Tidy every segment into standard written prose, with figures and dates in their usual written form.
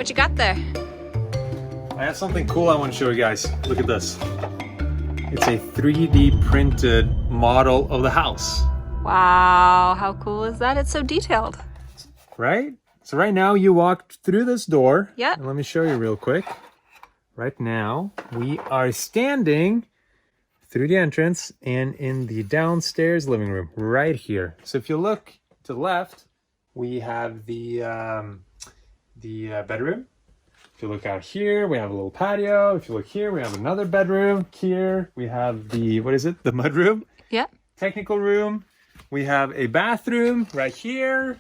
What you got there? I have something cool I want to show you guys. Look at this. It's a 3D printed model of the house. Wow, how cool is that? It's so detailed. Right? So right now you walked through this door. Yeah. And let me show you real quick. Right now we are standing through the entrance and in the downstairs living room right here. So if you look to the left, we have the bedroom. If you look out here, we have a little patio. If you look here, we have another bedroom. Here we have the, what is it? The mudroom? Yeah. Technical room. We have a bathroom right here.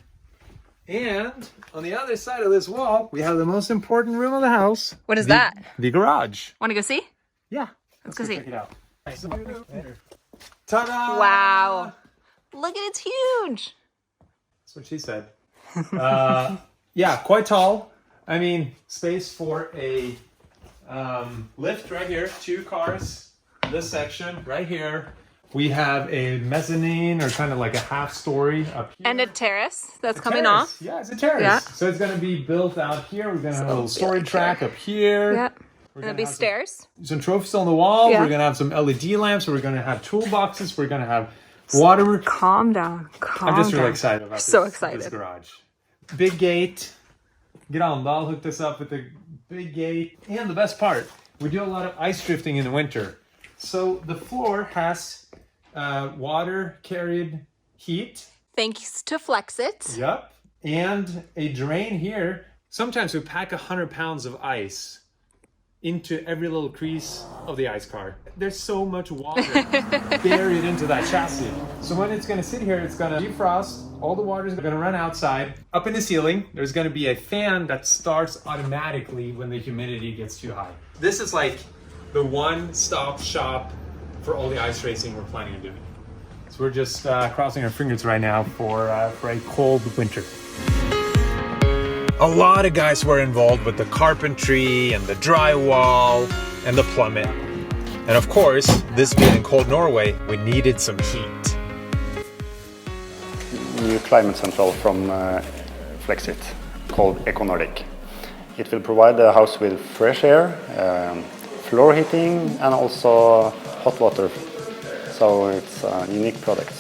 And on the other side of this wall, we have the most important room of the house. What is that? The garage. Want to go see? Yeah. Let's go see. Check it out. Ta-da! Wow. Look at it's huge. That's what she said. Yeah, quite tall. I mean, space for a lift right here. 2 cars. This section right here. We have a mezzanine or kind of like a half story up here. And a terrace that's A coming terrace. off. Yeah, it's a terrace. Yeah. So it's going to be built out here. We're going to have a little storage track up here. Yeah. We're There'll gonna be have stairs. Some trophies on the wall. Yeah. We're going to have some LED lamps. We're going to have toolboxes. We're going to have water. Calm down. Calm I'm just down. really excited about So this excited. garage. Big gate. Grandal hooked us up with the big gate. And the best part, we do a lot of ice drifting in the winter. So the floor has water carried heat. Thanks to Flexit. Yep. And a drain here. Sometimes we pack 100 pounds of ice into every little crease of the ice car. There's so much water buried into that chassis. So when it's gonna sit here, it's gonna defrost. All the water is gonna run outside. Up in the ceiling, there's gonna be a fan that starts automatically when the humidity gets too high. This is like the one-stop shop for all the ice racing we're planning on doing. So we're just crossing our fingers right now for a cold winter. A lot of guys were involved with the carpentry and the drywall and the plumbing. And of course, this being in cold Norway, we needed some heat. New climate central from Flexit called EcoNordic. It will provide the house with fresh air, floor heating and also hot water. So it's a unique product.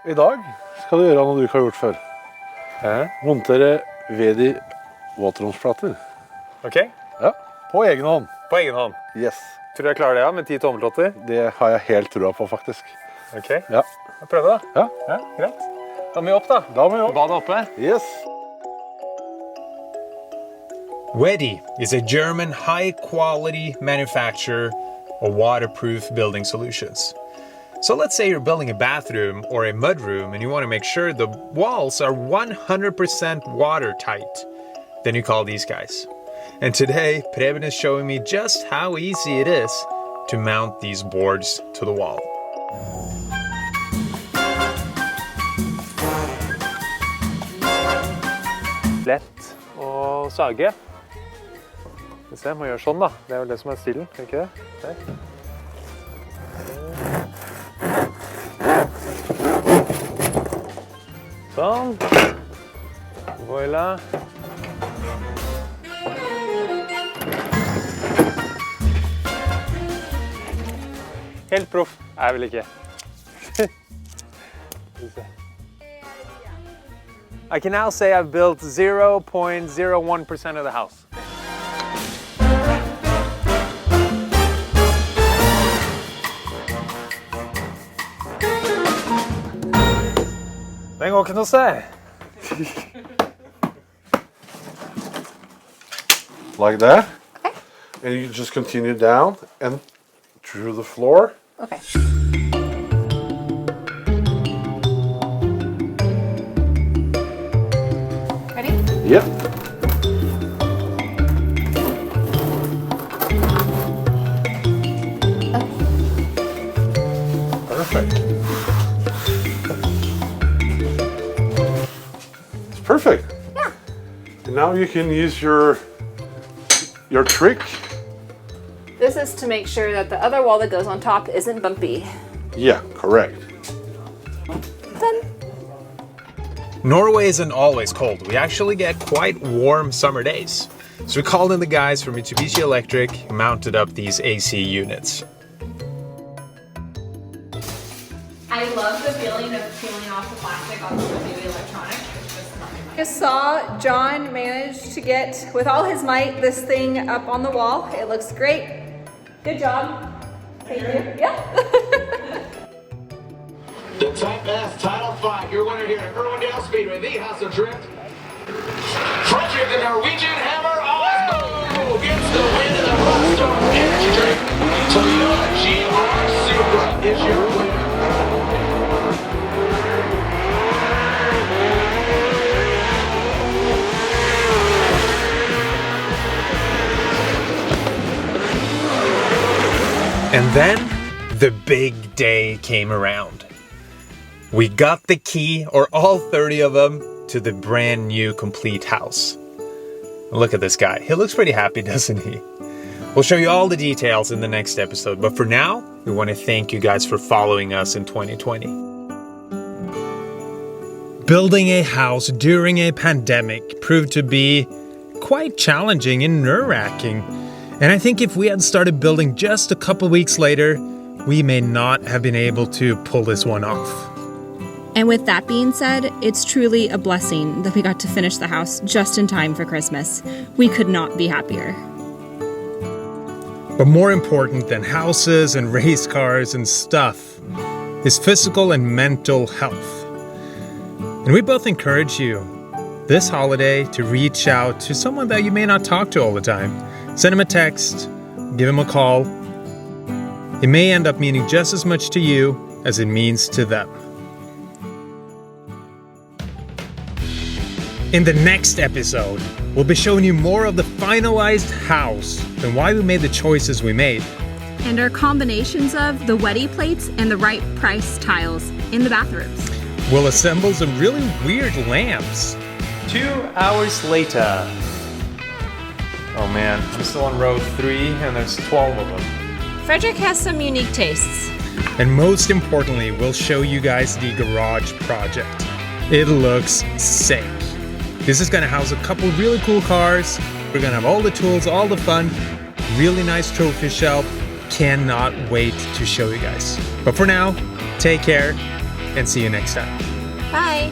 I dag skal du gjøre noe du ikke har gjort før. Montere Wedi våtromsplater. Ok? Ja, på egen hånd. På egen hånd. Yes. Tror du jeg klarer det, ja, med 10 tommeltotter? Det har jeg helt trua på, faktisk. Ok, Ja. jeg prøver da. Ja. Ja, greit. Da må vi opp da. Da må vi opp. Badet oppe. Yes. Wedi is a German high-quality manufacturer of waterproof building solutions. So let's say you're building a bathroom or a mudroom and you want to make sure the walls are 100% watertight. Then you call these guys. And today, Preben is showing me just how easy it is to mount these boards to the wall. Lett å sage. Vi ser, må gjøre sånn da. Det er vel det som er stilen, ikke det? Der. Sånn. Voila. Helt proff er vel ikke. I can now say I've built 0.01% of the house. Den går ikke noe sted. Like that. Okay. And you just continue down and through the floor. Okay. Ready? Yep. Perfect. It's perfect. Yeah. And now you can use your trick. This is to make sure that the other wall that goes on top isn't bumpy. Yeah, correct. Done. Norway isn't always cold. We actually get quite warm summer days. So we called in the guys from Mitsubishi Electric, mounted up these AC units. I love the feeling of peeling off the plastic on the new electronic. Just saw John manage to get, with all his might, this thing up on the wall. It looks great. Good job. Thank you. Yeah. The Type S Title 5, your winner here at Irwindale Speedway, the House of Drift. Project the Norwegian Hammer Aldo gets the win in the Rockstar Edge Drink. Toyota GR Supra is your winner. And then the big day came around. We got the key, or all 30 of them, to the brand new complete house. Look at this guy. He looks pretty happy, doesn't he? We'll show you all the details in the next episode, but for now, we want to thank you guys for following us in 2020. Building a house during a pandemic proved to be quite challenging and nerve-wracking. And I think if we had started building just a couple weeks later, we may not have been able to pull this one off. And with that being said, it's truly a blessing that we got to finish the house just in time for Christmas. We could not be happier. But more important than houses and race cars and stuff is physical and mental health. And we both encourage you this holiday to reach out to someone that you may not talk to all the time. Send him a text, give him a call. It may end up meaning just as much to you as it means to them. In the next episode, we'll be showing you more of the finalized house and why we made the choices we made. And our combinations of the Wedi plates and the right price tiles in the bathrooms. We'll assemble some really weird lamps. 2 hours later. Oh man, I'm still on row 3 and there's 12 of them. Frederick has some unique tastes. And most importantly, we'll show you guys the garage project. It looks sick. This is gonna house a couple really cool cars. We're gonna have all the tools, all the fun, really nice trophy shelf. Cannot wait to show you guys. But for now, take care and see you next time. Bye.